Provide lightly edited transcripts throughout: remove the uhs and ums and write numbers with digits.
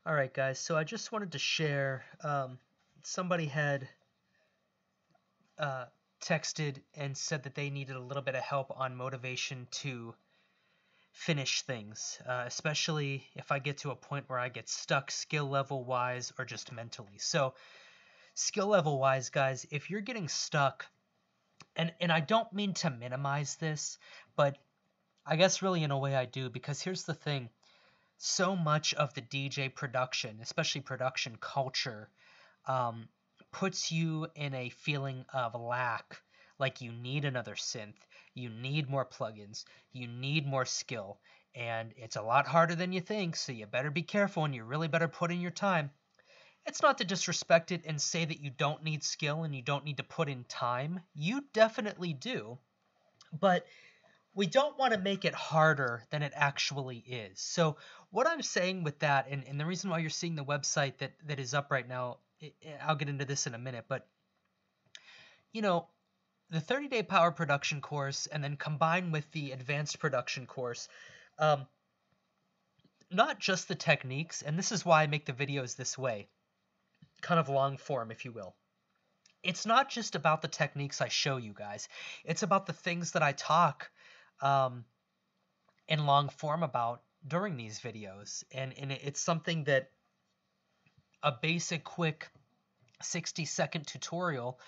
All right, guys. So I just wanted to share. Somebody had uh, texted and said that they needed a little bit of help on motivation to finish things, especially if I get to a point where I get stuck skill level wise or just mentally. So, skill level wise, guys, if you're getting stuck, and I don't mean to minimize this, but I guess really in a way I do, because here's the thing. So much of the DJ production, especially production culture, um, puts you in a feeling of lack, like you need another synth, you need more plugins, you need more skill, and it's a lot harder than you think, so you better be careful and you really better put in your time. It's not to disrespect it and say that you don't need skill and you don't need to put in time. You definitely do, but we don't want to make it harder than it actually is. So what I'm saying with that, and the reason why you're seeing the website that is up right now, I'll get into this in a minute, but you know, the 30-day power production course and then combined with the advanced production course, um, not just the techniques, and this is why I make the videos this way, kind of long form, if you will. It's not just about the techniques I show you guys. It's about the things that I talk um, in long form about during these videos. And it's something that a basic, quick 60-second tutorial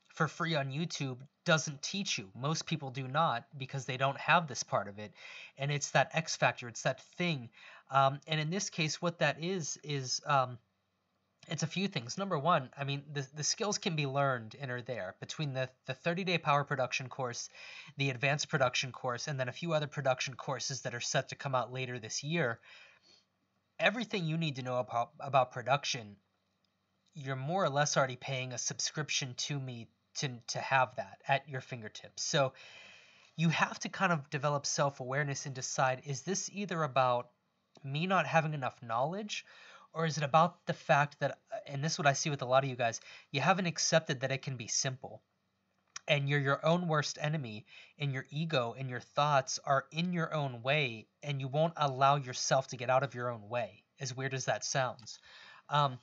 for free on YouTube doesn't teach you. Most people do not because they don't have this part of it. And it's that X factor, it's that thing. And in this case, what that is it's a few things. Number one, I mean, the skills can be learned and are there between the 30-day power production course, the advanced production course, and then a few other production courses that are set to come out later this year. Everything you need to know about production, you're more or less already paying a subscription to me to have that at your fingertips. So you have to kind of develop self-awareness and decide, is this either about me not having enough knowledge, or is it about the fact that, and this is what I see with a lot of you guys, you haven't accepted that it can be simple, and you're your own worst enemy, and your ego and your thoughts are in your own way, and you won't allow yourself to get out of your own way, as weird as that sounds. um,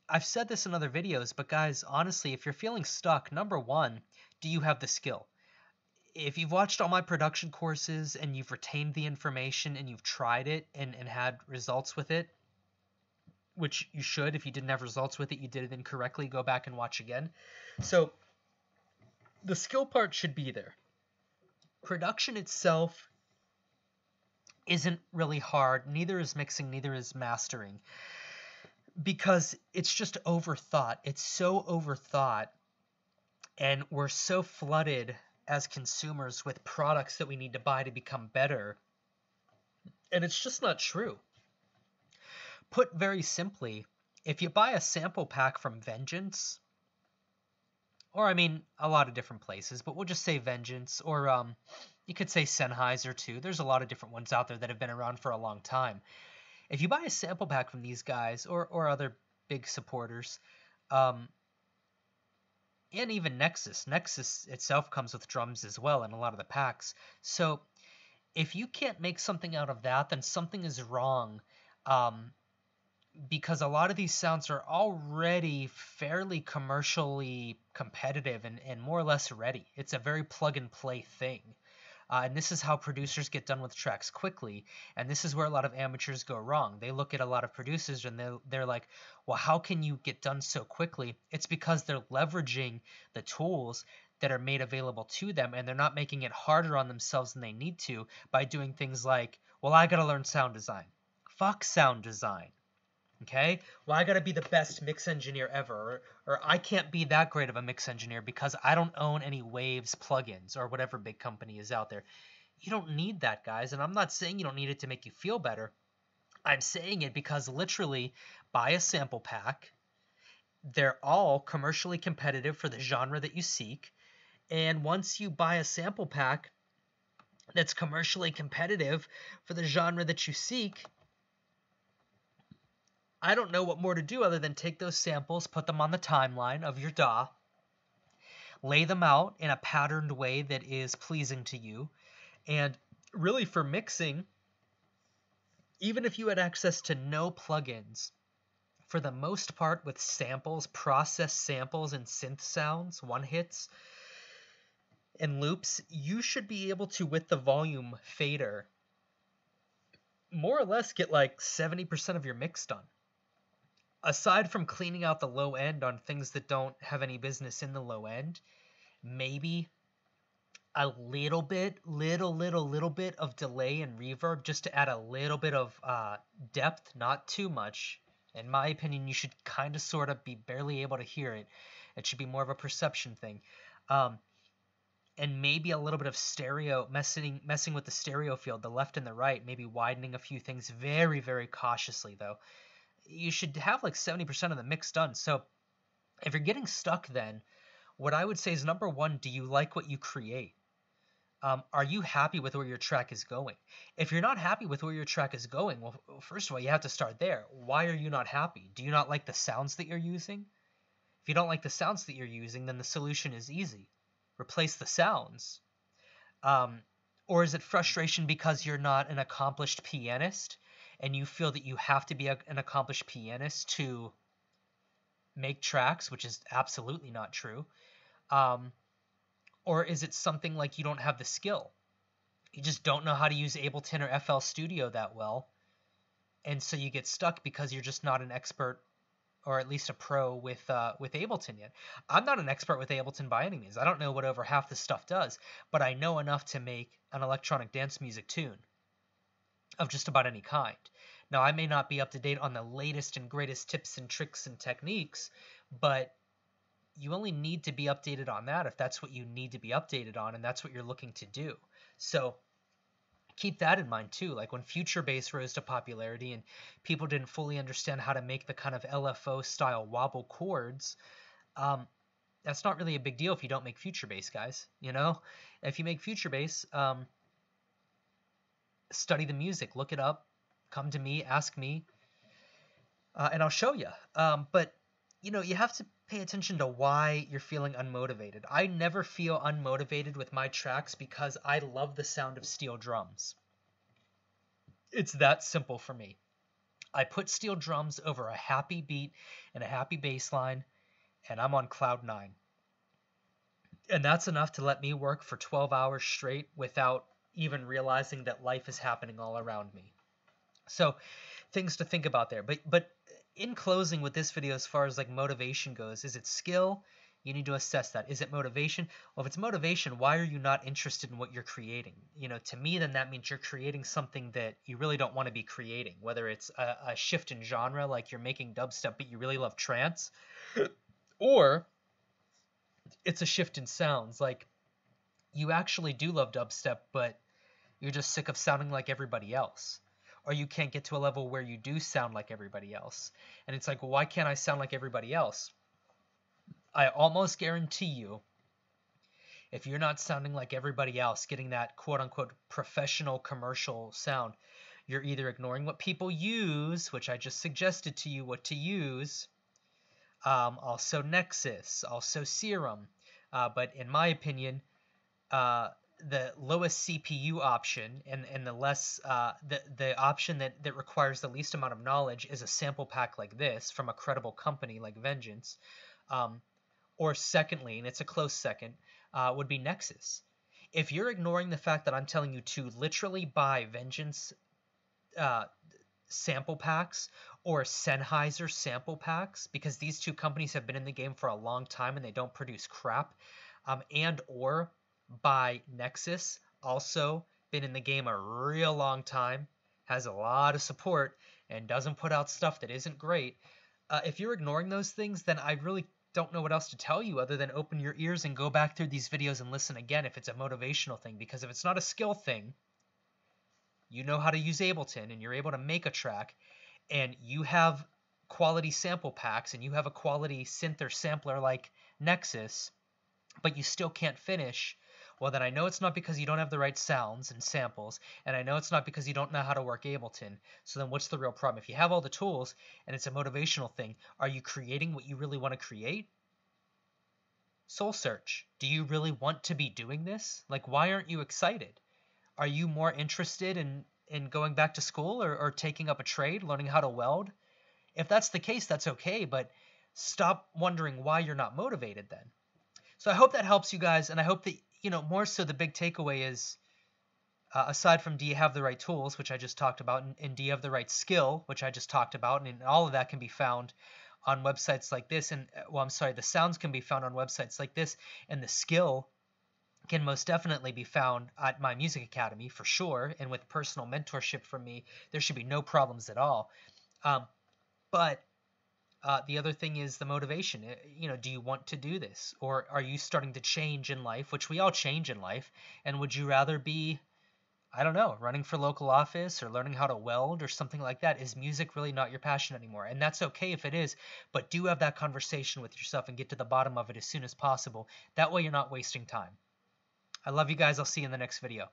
I've said this in other videos, but guys, honestly, if you're feeling stuck, number one, do you have the skill? If you've watched all my production courses and you've retained the information and you've tried it and had results with it, which you should. If you didn't have results with it, you did it incorrectly, go back and watch again. So the skill part should be there. Production itself isn't really hard. Neither is mixing, neither is mastering. Because it's just overthought. It's so overthought. And we're so flooded as consumers with products that we need to buy to become better. And it's just not true. Put very simply, if you buy a sample pack from Vengeance, or I mean a lot of different places, but we'll just say Vengeance, or you could say Sennheiser too. There's a lot of different ones out there that have been around for a long time. If you buy a sample pack from these guys or other big supporters, um, and even Nexus itself comes with drums as well in a lot of the packs. So if you can't make something out of that, then something is wrong. Um, because a lot of these sounds are already fairly commercially competitive and more or less ready. It's a very plug and play thing. And this is how producers get done with tracks quickly. And this is where a lot of amateurs go wrong. They look at a lot of producers and they're like, well, how can you get done so quickly? It's because they're leveraging the tools that are made available to them, and they're not making it harder on themselves than they need to by doing things like, well, I got to learn sound design. Fuck sound design. Okay? Well, I gotta be the best mix engineer ever, or I can't be that great of a mix engineer because I don't own any Waves plugins or whatever big company is out there. You don't need that, guys, and I'm not saying you don't need it to make you feel better. I'm saying it because literally, buy a sample pack. They're all commercially competitive for the genre that you seek, and once you buy a sample pack that's commercially competitive for the genre that you seek, I don't know what more to do other than take those samples, put them on the timeline of your DAW, lay them out in a patterned way that is pleasing to you, and really for mixing, Even if you had access to no plugins, for the most part with samples, processed samples and synth sounds, one hits, and loops, you should be able to, with the volume fader, more or less get like 70% of your mix done. Aside from cleaning out the low end on things that don't have any business in the low end, maybe a little bit of delay and reverb just to add a little bit of depth, not too much. In my opinion, you should kind of sort of be barely able to hear it. It should be more of a perception thing. And maybe a little bit of stereo, messing with the stereo field, the left and the right, maybe widening a few things very, very cautiously though. You should have like 70% of the mix done. So if you're getting stuck then, what I would say is number one, do you like what you create? Are you happy with where your track is going? If you're not happy with where your track is going, well, first of all, you have to start there. Why are you not happy? Do you not like the sounds that you're using? If you don't like the sounds that you're using, then the solution is easy. Replace the sounds. Or is it frustration because you're not an accomplished pianist and you feel that you have to be an accomplished pianist to make tracks, which is absolutely not true? Or is it something like you don't have the skill? You just don't know how to use Ableton or FL Studio that well, and so you get stuck because you're just not an expert, or at least a pro with Ableton yet. I'm not an expert with Ableton by any means. I don't know what over half this stuff does, but I know enough to make an electronic dance music tune of just about any kind. Now, I may not be up to date on the latest and greatest tips and tricks and techniques, but you only need to be updated on that if that's what you need to be updated on and that's what you're looking to do. So keep that in mind too. Like when Future Bass rose to popularity and people didn't fully understand how to make the kind of LFO style wobble chords, that's not really a big deal if you don't make Future Bass, guys. You know, if you make Future Bass, study the music, look it up, come to me, ask me, and I'll show you. But you know, you have to pay attention to why you're feeling unmotivated. I never feel unmotivated with my tracks because I love the sound of steel drums. It's that simple for me. I put steel drums over a happy beat and a happy bass line, and I'm on cloud nine. And that's enough to let me work for 12 hours straight without even realizing that life is happening all around me. So things to think about there. But in closing with this video, as far as like motivation goes, is it skill? You need to assess that. Is it motivation? Well, if it's motivation, why are you not interested in what you're creating? You know, to me, then that means you're creating something that you really don't want to be creating, whether it's a shift in genre, like you're making dubstep, but you really love trance, or it's a shift in sounds, like you actually do love dubstep, but you're just sick of sounding like everybody else. Or you can't get to a level where you do sound like everybody else. And it's like, well, why can't I sound like everybody else? I almost guarantee you, if you're not sounding like everybody else, getting that quote-unquote professional commercial sound, you're either ignoring what people use, which I just suggested to you what to use, also Nexus, also Serum, but in my opinion, the lowest CPU option and the less the option that requires the least amount of knowledge is a sample pack like this from a credible company like Vengeance. Or secondly, and it's a close second, would be Nexus. If you're ignoring the fact that I'm telling you to literally buy Vengeance sample packs or Sennheiser sample packs, because these two companies have been in the game for a long time and they don't produce crap, and or by Nexus, also been in the game a real long time, has a lot of support, and doesn't put out stuff that isn't great. If you're ignoring those things, then I really don't know what else to tell you other than open your ears and go back through these videos and listen again if it's a motivational thing. Because if it's not a skill thing, you know how to use Ableton and you're able to make a track, and you have quality sample packs and you have a quality synth or sampler like Nexus, but you still can't finish, well, then I know it's not because you don't have the right sounds and samples, and I know it's not because you don't know how to work Ableton. So then what's the real problem? If you have all the tools and it's a motivational thing, are you creating what you really want to create? Soul search. Do you really want to be doing this? Like, why aren't you excited? Are you more interested in in going back to school or taking up a trade, learning how to weld? If that's the case, that's okay, but stop wondering why you're not motivated then. So I hope that helps you guys, and I hope that, more so the big takeaway is, aside from do you have the right tools, which I just talked about, and do you have the right skill, which I just talked about, and all of that can be found on websites like this, and the sounds can be found on websites like this, and the skill can most definitely be found at my music academy for sure, and with personal mentorship from me, there should be no problems at all. But the other thing is the motivation. Do you want to do this, or are you starting to change in life, which we all change in life, and would you rather be, I don't know, running for local office or learning how to weld or something like that? Is music really not your passion anymore? And that's okay if it is, but do have that conversation with yourself and get to the bottom of it as soon as possible. That way you're not wasting time. I love you guys. I'll see you in the next video.